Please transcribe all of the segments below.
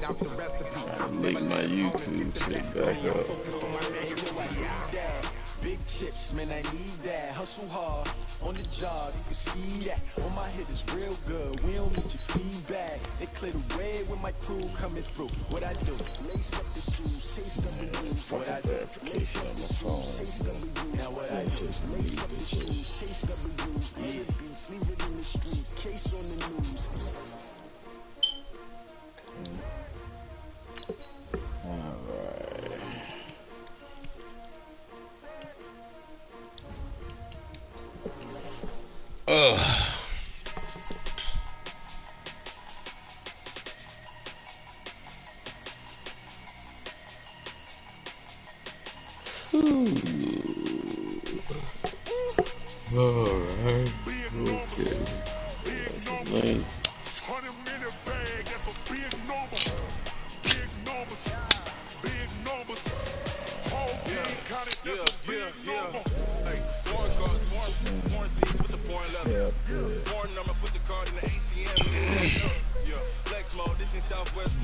Trying to make my YouTube shit back up. Big chips, man, I need that. Hustle hard on the job, you can see that. On my hit is real good, we don't need your feedback. They clear the way with my crew coming through. What I do, lace up the shoes, chase them the news. What I do, verification on my phone. now what I do, lace up the shoes, chase them the news. Yeah, beats, leave it in the street, case on the news. Ugh. Alright. Okay. That's a link.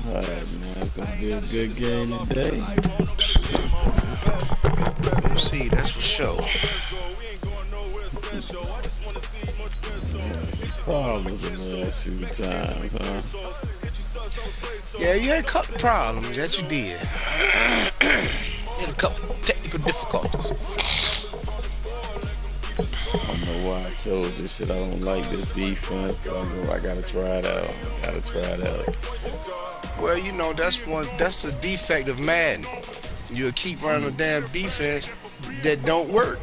Alright, man, it's gonna be a good game today. We'll see, that's for sure. Problems in the last few times, huh? Yeah, you had a couple problems that you did. You had a couple technical difficulties. I don't know why I chose this shit. I don't like this defense, but I gotta try it out. Well, you know, that's a defect of Madden. You'll keep running a damn defense that don't work.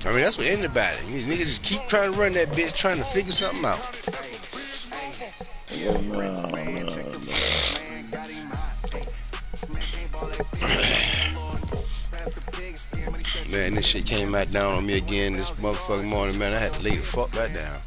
I mean, that's what anybody. You niggas just keep trying to run that bitch, trying to figure something out. Yeah, no. Man, this shit came back down on me again this motherfucking morning, man. I had to lay the fuck back down.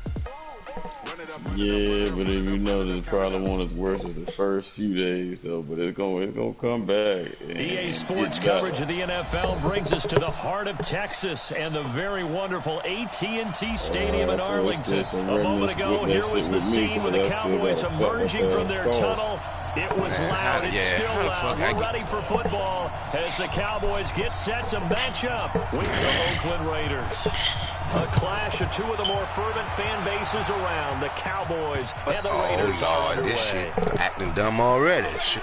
Yeah, but if you know that probably one of the worst is the first few days though, but it's gonna come back. EA Sports coverage of the NFL brings us to the heart of Texas and the very wonderful AT&T Stadium in Arlington. A moment ago, here was the scene with the Cowboys emerging from their tunnel. It was loud. It's still loud. We're ready for football as the Cowboys get set to match up with the Oakland Raiders. A clash of two of the more fervent fan bases around. The Cowboys and the Raiders are underway. This shit acting dumb already. Shit.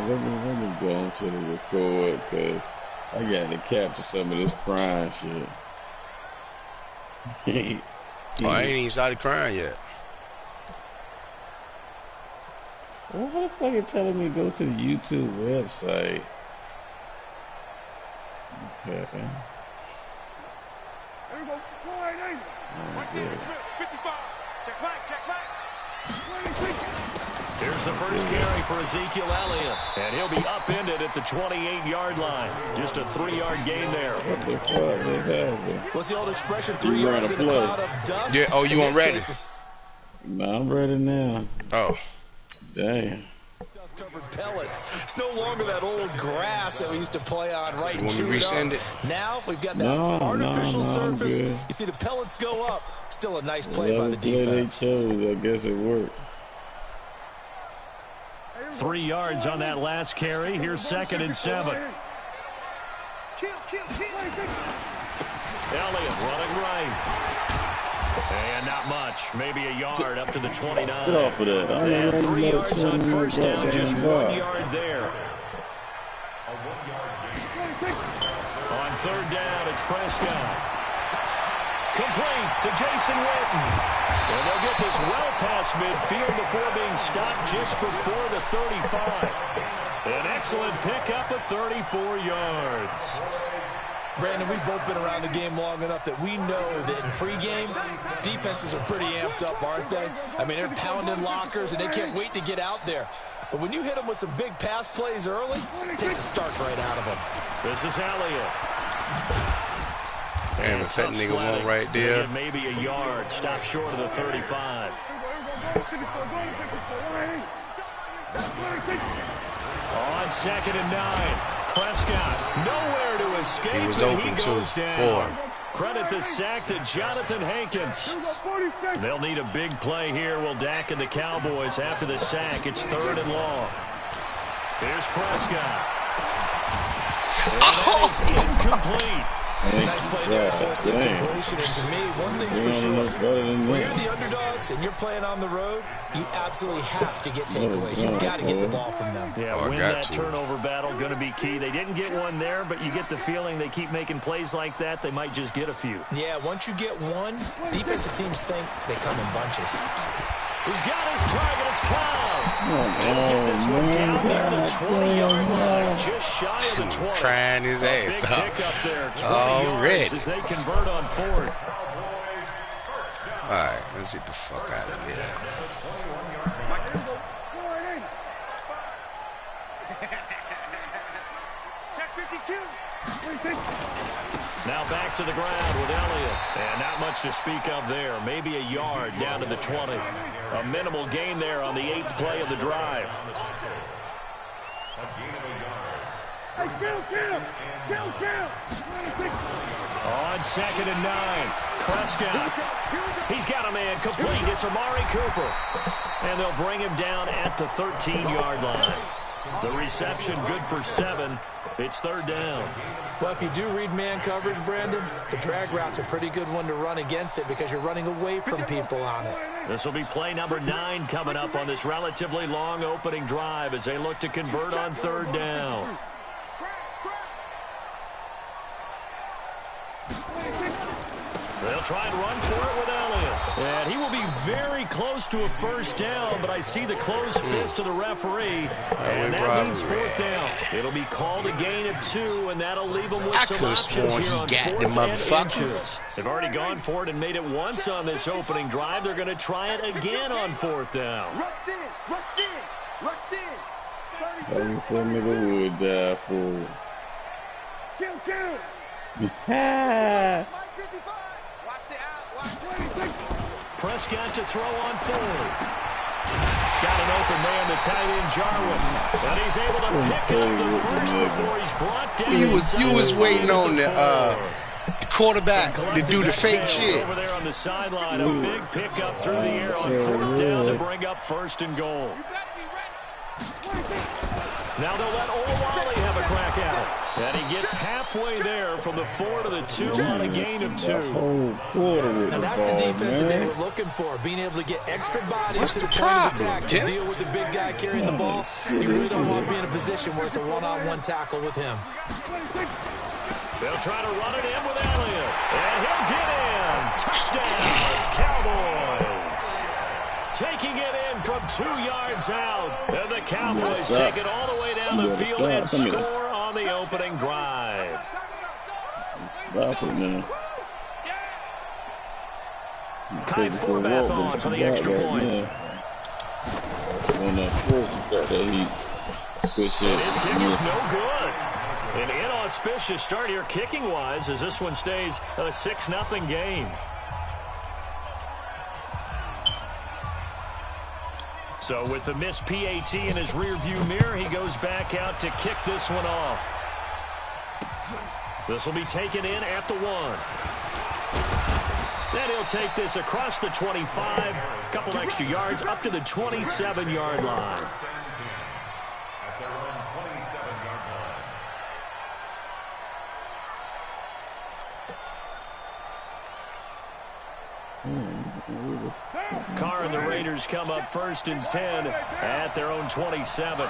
Let me go into the record because I got to capture some of this crying shit. I ain't even started crying yet. Why the fuck is telling me to go to the YouTube website? Okay. Here's the first carry for Ezekiel Elliott, and he'll be upended at the 28-yard line. Just a 3-yard gain there. What the fuck is happening? What's the old expression? 3 yards in a cloud of dust? Yeah, oh, you want ready? Nah, I'm ready now. Oh. Damn. Dust-covered pellets. It's no longer that old grass that we used to play on, right? You want me to resend it? Now we've got that artificial surface. You see the pellets go up. Still a nice play by the defense. They chose, I guess it worked. 3 yards on that last carry. Here's 2nd and 7. Elliott running right. And not much. Maybe a yard up to the 29. Get off of that. And 3 yards on first down. Just 1 yard there. On 3rd down, it's Prescott. Complete to Jason Witten. And they'll get this well past midfield before being stopped just before the 35. An excellent pickup of 34 yards. Brandon, we've both been around the game long enough that we know that in pregame, defenses are pretty amped up, aren't they? I mean, they're pounding lockers, and they can't wait to get out there. But when you hit them with some big pass plays early, it takes the starch right out of them. This is Elliott. Damn, if that nigga won right there. Maybe a yard. Stop short of the 35. On 2nd and 9. Prescott nowhere to escape. He was open too. 4. Credit the sack to Jonathan Hankins. They'll need a big play here. Will Dak and the Cowboys after the sack. It's 3rd and long. Here's Prescott. And that is incomplete. Nice play there, forcing completion. And to me, one thing's for sure. When you're the underdogs and you're playing on the road, you absolutely have to get takeaways. You've got to get the ball from them. Yeah, win that turnover battle, going to be key. They didn't get one there, but you get the feeling they keep making plays like that, they might just get a few. Yeah, once you get one, defensive teams think they come in bunches. He's got his target. It's Cobb. Get this one down near the 20-yard line, just shy of the 20. Trying his ass up. Pick up there, 20 yards as they convert on 4th. All right, let's get the fuck out of here. Check 52. Now back to the ground with Elliott. And not much to speak of there. Maybe a yard down to the 20. A minimal gain there on the 8th play of the drive. Hey, kill. On 2nd and 9. Prescott. He's got a man complete. It's Amari Cooper. And they'll bring him down at the 13-yard line. The reception good for 7. It's 3rd down. Well, if you do read man coverage, Brandon, the drag route's a pretty good one to run against it because you're running away from people on it. This will be play number 9 coming up on this relatively long opening drive as they look to convert on 3rd down. So they'll try and run for it with Elliott. And he will be very close to a 1st down, but I see the closed fist of the referee. And that means 4th down. It'll be called a gain of 2, and that'll leave them with some options here on 4th and inches. They've already gone for it and made it once on this opening drive. They're going to try it again on 4th down. Rush in. I wish that nigga would die for Kill. Prescott to throw on 4th. Got an open man, the tight end Jarwin. And he's able to pick up the first before he's brought down. You was waiting on the quarterback to do the fake shit. Over there on the sideline, a big pickup through the air on 4th down to bring up 1st and goal. Now they'll let Olawale have a crack at it. And he gets halfway there from the 4 to the 2 on a gain of 2. And that's the defense that they were looking for, being able to get extra bodies to the point of attack to deal with the big guy carrying the ball. You really don't want to be in a position where it's a one-on-one tackle with him. They'll try to run it in with Elliott. And he'll get in. Touchdown, Cowboys. Taking it in from 2 yards out. And the Cowboys take it all the way down the field and score on the opening drive. Stop it, man. Kai Forbath on for the extra point. On that 4th, got that heat. Good shit. His kick is no good. An inauspicious start here kicking-wise as this one stays a 6-0 game. So with the missed PAT in his rearview mirror, he goes back out to kick this one off. This will be taken in at the 1. Then he'll take this across the 25, a couple extra yards up to the 27-yard line. Carr and the Raiders come up 1st and 10 at their own 27.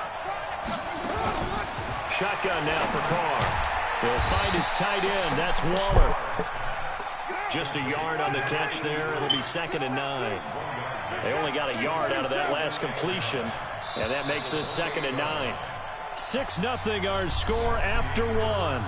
Shotgun now for Carr. He'll find his tight end. That's Waller. Just a yard on the catch there. It'll be 2nd and 9. They only got a yard out of that last completion, and that makes this 2nd and 9. 6-0 our score after 1.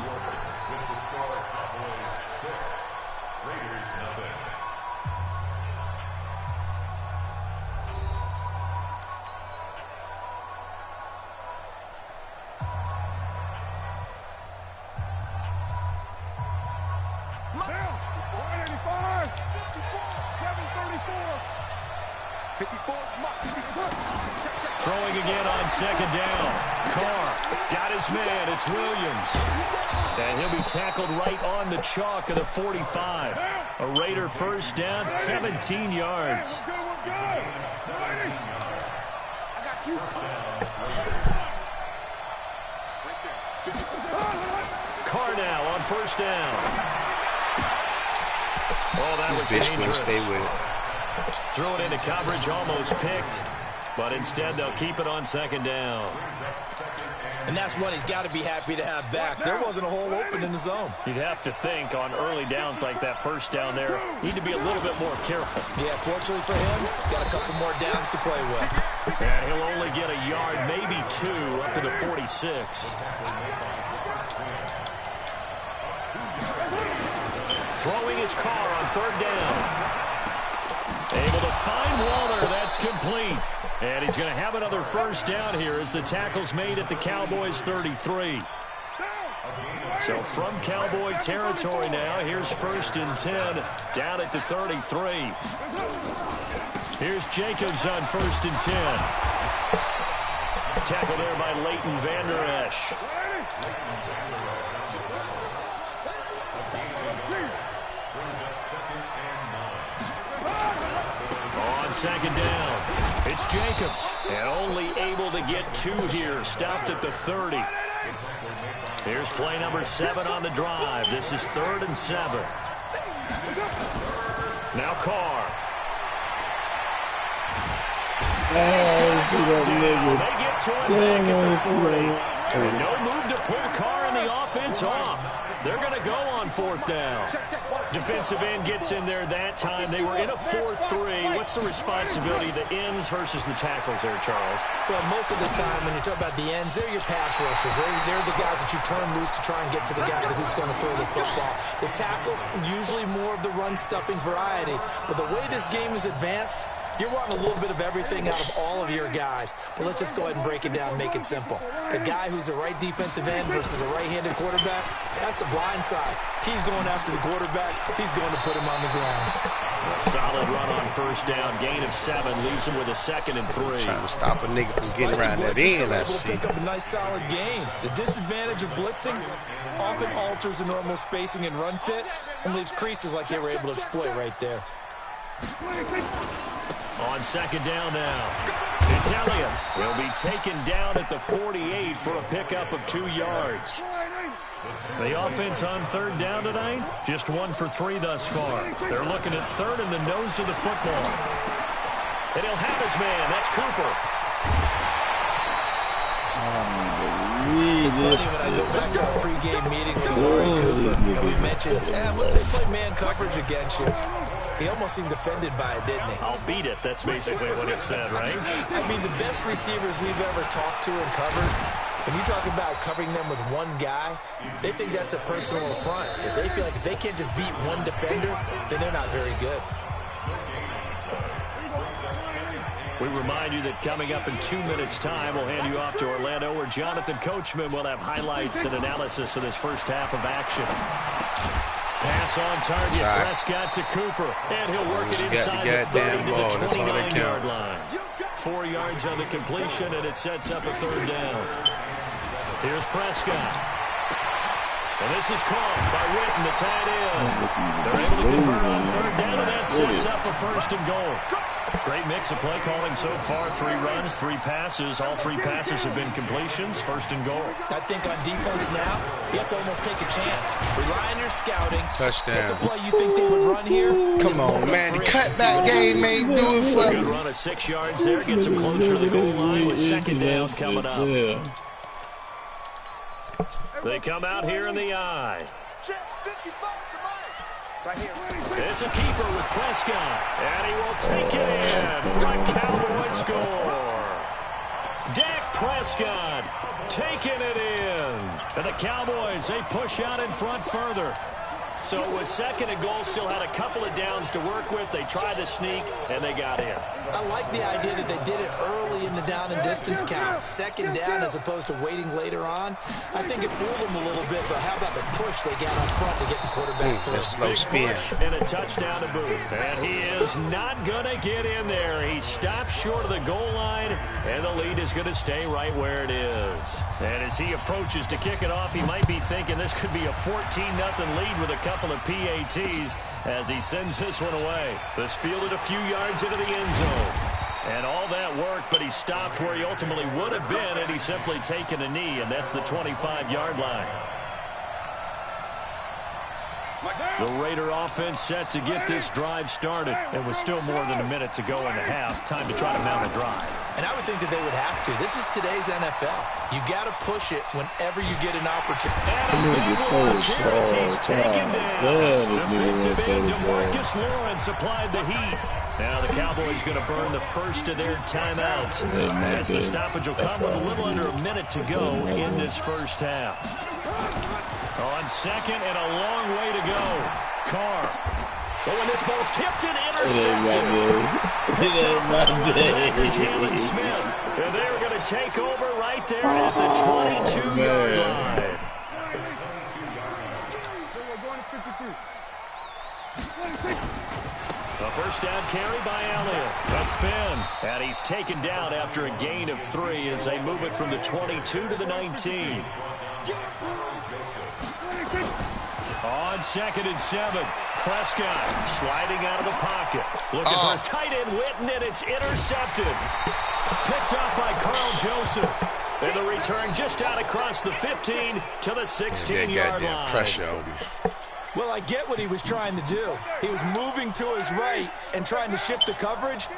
throwing again on second down. Carr got his man. It's Williams. And he'll be tackled right on the chalk of the 45. A Raider first down, 17 yards. Carr now on first down. Oh, that was dangerous. Stay with it. Threw it into coverage, almost picked. But instead, they'll keep it on second down. And that's one he's got to be happy to have back. There wasn't a hole open in the zone. You'd have to think on early downs like that first down there, need to be a little bit more careful. Yeah, fortunately for him, got a couple more downs to play with. And he'll only get a yard, maybe two, up to the 46. Throwing his Carr on third down. Able to find Waller. That's complete. And he's going to have another first down here as the tackle's made at the Cowboys' 33. So from Cowboy territory now, here's 1st and 10 down at the 33. Here's Jacobs on 1st and 10. Tackle there by Leighton Vander Esch. On second down, it's Jacobs. And only able to get 2 here. Stopped at the 30. Here's play number 7 on the drive. This is 3rd and 7. Now Carr. Oh, see that nigga. They get to it. Dang, I see that. And no move to pull Carr and the offense off. They're going to go on 4th down. Defensive end gets in there that time. They were in a 4-3. What's the responsibility of the ends versus the tackles there, Charles? Well, most of the time when you talk about the ends, they're your pass rushers. They're the guys that you turn loose to try and get to the guy who's going to throw the football. The tackles, usually more of the run-stuffing variety. But the way this game is advanced, you're wanting a little bit of everything out of all of your guys. But let's just go ahead and break it down and make it simple. The guy who's the right defensive end versus a right-handed quarterback, that's the blind side. He's going after the quarterback. He's going to put him on the ground. A solid run on first down. Gain of 7 leaves him with a 2nd and 3. Trying to stop a nigga from getting around that end, I see. Pick up a nice solid gain. The disadvantage of blitzing often alters the normal spacing and run fits and leaves creases like they were able to exploit right there. On second down now, Italian will be taken down at the 48 for a pickup of 2 yards. The offense on 3rd down tonight, just 1 for 3 thus far. They're looking at 3rd in the nose of the football. And he'll have his man. That's Cooper. It's funny when I go back to our pregame meeting with Laurie Cooper, and we mentioned, look, they play man coverage against you. He almost seemed offended by it, didn't he? I'll beat it. That's basically what he said, right? I mean, the best receivers we've ever talked to and covered, when you talk about covering them with one guy, they think that's a personal affront. If they feel like if they can't just beat one defender, then they're not very good. We remind you that coming up in 2 minutes' time, we'll hand you off to Orlando, where Jonathan Coachman will have highlights and analysis of this first half of action. Pass on target, Prescott to Cooper, and he'll work it inside the 30 to the 29-yard line. 4 yards on the completion, and it sets up a 3rd down. Here's Prescott. And this is caught by Witten, the tight end. They're able to convert on 3rd down, and that sets up a 1st and goal. Great mix of play calling so far. 3 runs, 3 passes. All 3 passes have been completions. 1st and goal. I think on defense now, you have to almost take a chance. Rely on your scouting. Touchdown. Pick a play you think they would run here. Come on, man. The cutback game ain't doing for me. Good run of 6 yards there. Gets them closer to the goal line with 2nd down coming up. Yeah. They come out here in the eye. It's a keeper with Prescott, and he will take it in for a Cowboy score. Dak Prescott taking it in. And the Cowboys, they push out in front further. So it was 2nd and goal, still had a couple of downs to work with. They tried to sneak, and they got in. I like the idea that they did it early in the down down and distance count. Second down as opposed to waiting later on. I think it fooled them a little bit, but how about the push they got up front to get the quarterback through? That slow spin. And a touchdown to boot. And he is not going to get in there. He stops short of the goal line, and the lead is going to stay right where it is. And as he approaches to kick it off, he might be thinking this could be a 14-0 lead with a couple of PATs as he sends this one away. This fielded a few yards into the end zone. And all that worked, but he stopped where he ultimately would have been, and he's simply taken a knee, and that's the 25-yard line. The Raider offense set to get this drive started. And with still more than a minute to go in the half, time to try to mount a drive. And I would think that they would have to. This is today's NFL. You got to push it whenever you get an opportunity. He's taken down. Defensive end DeMarcus Lawrence applied the heat. Now the Cowboys going to burn the first of their timeouts. As the stoppage will come with a little under a minute to go in this first half. On second and a long way to go. Carr. Oh, and this ball's tipped and intercepted. Jalen Smith. And they're going to take over right there at the 22-yard line. A first down carry by Elliott. A spin. And he's taken down after a gain of 3 as they move it from the 22 to the 19. On second and 7, Prescott sliding out of the pocket. Looking for his tight end, Witten, and it's intercepted. Picked up by Carl Joseph. And the return just out across the 15 to the 16-yard line. Pressure on him. Well, I get what he was trying to do. He was moving to his right and trying to shift the coverage,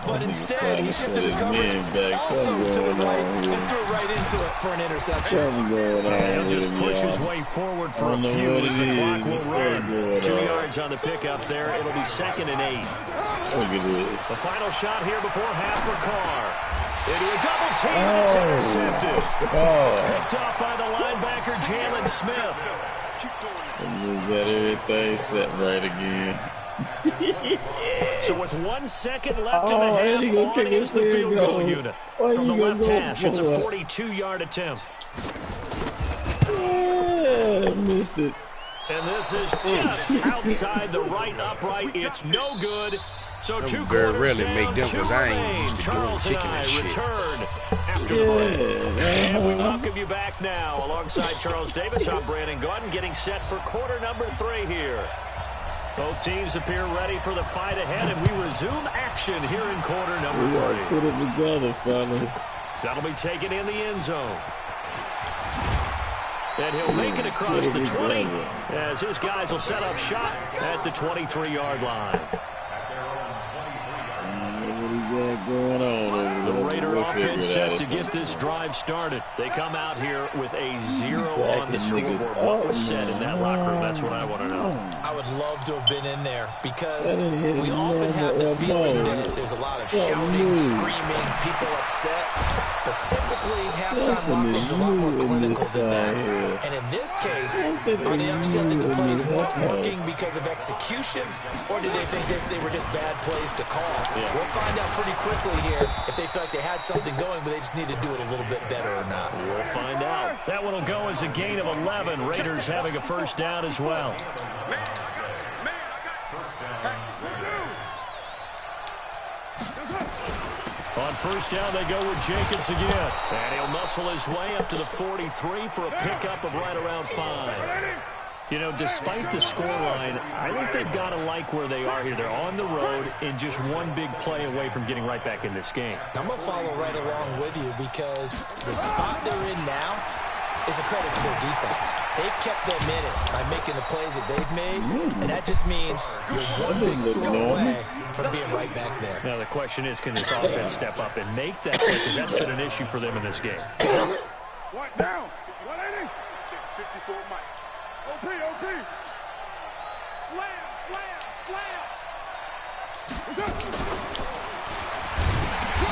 but instead he shifted the coverage also to the right and threw right into it for an interception. He'll just push his way forward for a few as the clock will run. 2 yards on the pickup there. It'll be second and 8. The final shot here before half for Carr. Into a double team, and it's intercepted. Picked off by the linebacker, Jalen Smith. You got everything set right again. So with 1 second left in the half, on is the field goal unit. From the left hash, it's a 42-yard attempt. Missed it. And this is just outside the right upright. It's no good. So two very quarters rarely down, make them because I ain't used to doing Charles kicking that shit. Return after the break. And we welcome you back now. Alongside Charles Davis, I'm Brandon Gordon, getting set for quarter number 3 here. Both teams appear ready for the fight ahead, and we resume action here in quarter number 3. Put it together, fellas. That'll be taken in the end zone. And he'll make it across the 20 as his guys will set up shop at the 23-yard line. Going on the Raider offense set to get this drive started. They come out here with a 0 on the scoreboard. What was said in that locker room? That's what I want to know. I would love to have been in there because we often have the feeling that there's a lot of shouting, screaming, people upset. But typically, halftime locker rooms are a lot more clinical than that. And in this case, are they upset that the plays weren't working because of execution, or do they think they were just bad plays to call? We'll find out pretty quickly here if they feel like they had something going, but they just need to do it a little bit better or not. We'll find out. That one will go as a gain of 11. Raiders having a first down as well. On first down, they go with Jacobs again. And he'll muscle his way up to the 43 for a pickup of right around 5. You know, despite the scoreline, I think they've got to like where they are here. They're on the road and just one big play away from getting right back in this game. I'm going to follow right along with you because the spot they're in now is a credit to their defense. They've kept them in it by making the plays that they've made, and that just means you're one big score away from being right back there. Now, the question is, can this offense step up and make that play? Because that's been an issue for them in this game. What down? What inning? 54 Mike. OP. Slam.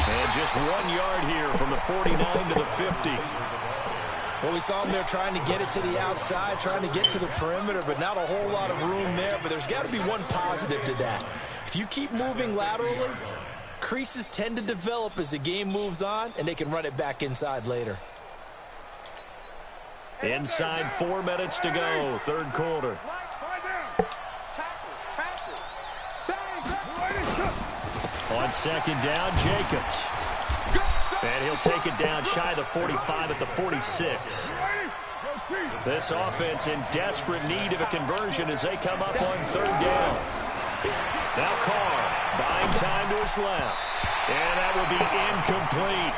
And just 1 yard here from the 49 to the 50. Well, we saw them there trying to get it to the outside, trying to get to the perimeter, but not a whole lot of room there. But there's got to be one positive to that. If you keep moving laterally, Creases tend to develop as the game moves on, and they can run it back inside later. Inside 4 minutes to go, third quarter. On second down, Jacobs. And he'll take it down shy of the 45 at the 46. This offense in desperate need of a conversion as they come up on third down. Now Carr buying time to his left. And that will be incomplete.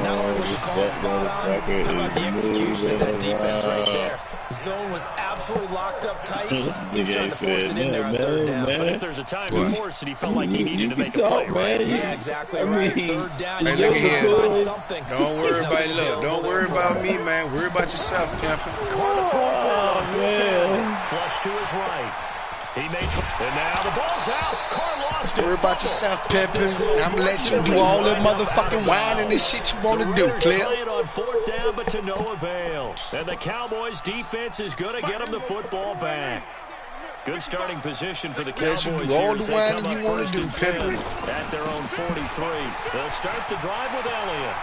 Not only was the call spot on, how about the execution of that defense right there? Zone was absolutely locked up tight. He was trying to force it in there on third down. But if there's a time to force it, he felt like he needed to make a play, right? Yeah, exactly right. Third down, hey, look here. Don't worry about it. Look, don't worry about me, man. Worry about yourself, Pimpin'. Flush to his right. He made, and now the ball's out. Carr lost it. Worry about yourself, Pimpin'. I'm gonna let you do all the motherfucking whining and shit you want to do, Clip. Playing on fourth down, but to no avail. And the Cowboys' defense is going to get him the football back. Good starting position for the Cowboys. You do all the whining you want to do, Pimpin'. At their own 43. They'll start the drive with Elliott.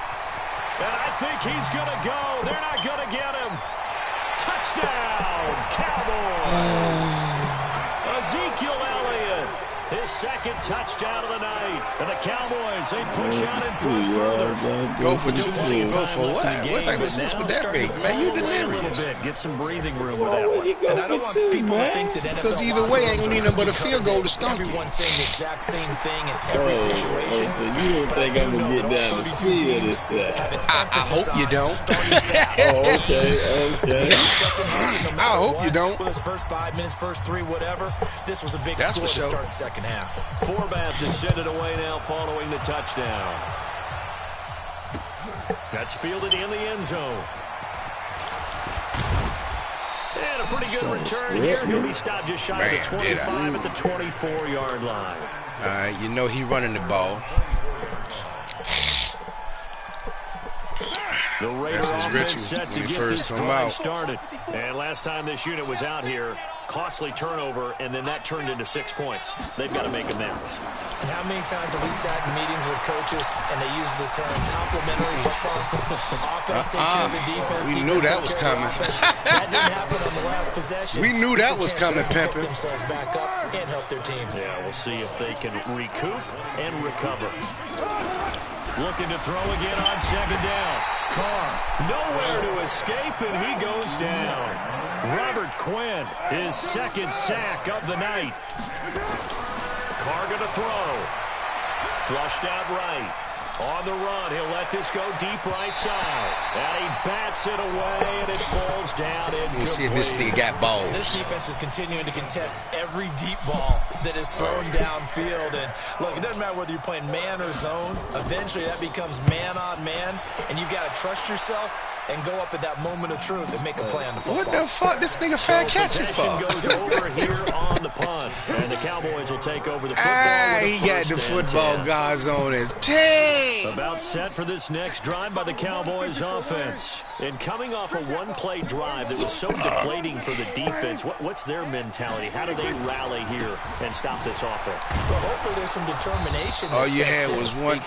And I think he's going to go. They're not going to get him. Touchdown, Cowboys. Ezekiel Elliott, his second touchdown of the night. And the Cowboys, they push out in front further. Go for 2. Go for what? What type of sense would that make? Man, you delirious. Get some breathing room with that one. And I don't want people to think that NFL, because either way, ain't gonna need nothing but a field goal to skunk you. Everyone's saying the exact same thing in every situation. So you don't think I'm gonna get down the field this time? I hope you don't. Okay. I hope you don't. With his first 5 minutes, first 3, whatever, this was a big That's score for to sure. start the second half. Forbath to send it away now following the touchdown. That's fielded in the end zone. And a pretty good return here. He'll be stopped just shy of the 25 at the 24-yard line. All right, you know he running the ball. The Raiders That's his ritual set to when he get first this come drive out. started. And last time this unit was out here, costly turnover, and then that turned into 6 points. They've got to make amends. And how many times have we sat in meetings with coaches and they use the term complementary football? Offense take care of the defense. We knew that was coming. That didn't happen on the last possession. We knew that was coming, Pimpin'. Themselves back up and help their team. Yeah, we'll see if they can recoup and recover. Looking to throw again on second down. Carr nowhere to escape, and he goes down. Robert Quinn, his second sack of the night. Carr going to throw. Flushed out right. On the run, he'll let this go deep right side. And he bats it away, and it falls down incomplete. We'll see if this nigga got balls. This defense is continuing to contest every deep ball that is thrown downfield. And look, it doesn't matter whether you're playing man or zone. Eventually, that becomes man on man, and you've got to trust yourself and go up at that moment of truth and make a play on the football. What the fuck this nigga fair catching for? Goes over here on the punt, and the Cowboys will take over the football. He got the football guys on his team. About set for this next drive by the Cowboys offense. And coming off a one-play drive that was so deflating for the defense, what's their mentality? How do they rally here and stop this offense? Well, hopefully there's some determination. All you had was one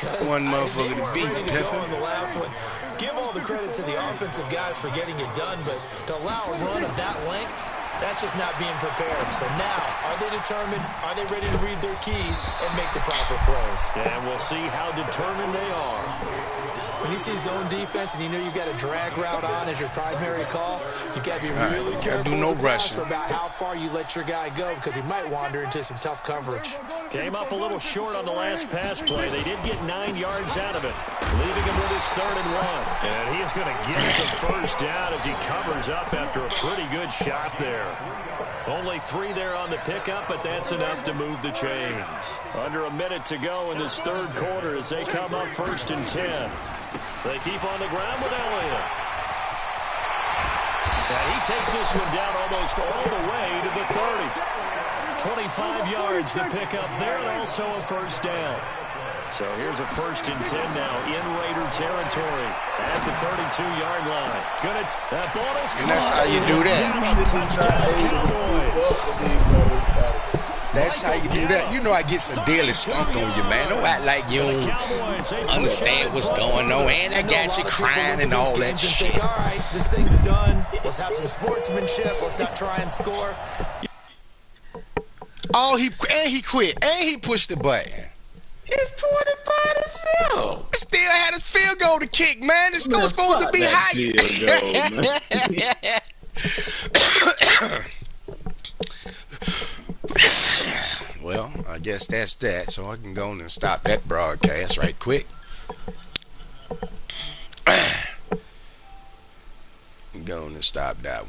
motherfucker to beat, Pimpin'. The last one. Give all the credit to the offensive guys for getting it done, but to allow a run of that length, that's just not being prepared. So now, are they determined? Are they ready to read their keys and make the proper plays? And we'll see how determined they are. When you see zone defense and you know you've got a drag route on as your primary call, you've got to be really careful do no rushing about how far you let your guy go because he might wander into some tough coverage. Came up a little short on the last pass play. They did get 9 yards out of it, leaving him with his 3rd and 1. And he is going to get the first down as he covers up after a pretty good shot there. Only 3 there on the pickup, but that's enough to move the chains. Under a minute to go in this 3rd quarter as they come up 1st and 10. They keep on the ground with Elliott. And he takes this one down almost all the way to the 30. 25 yards to pick up there, and also a first down. So here's a 1st and 10 now in Raider territory at the 32-yard line. That ball is and that's how you do that. Touchdown, Cowboys. That's how you do that. You know I get some daily skunk on you, man. Don't act like you don't understand what's going on. And I got you crying and all that shit. All right, this thing's done. Let's have some sportsmanship. Let's not try and score. Oh, he quit. And he pushed the button. It's 25-0. Still had his field goal to kick, man. This goal's supposed to be high. Well, I guess that's that. So I can go on and stop that broadcast right quick. Go on and stop that one.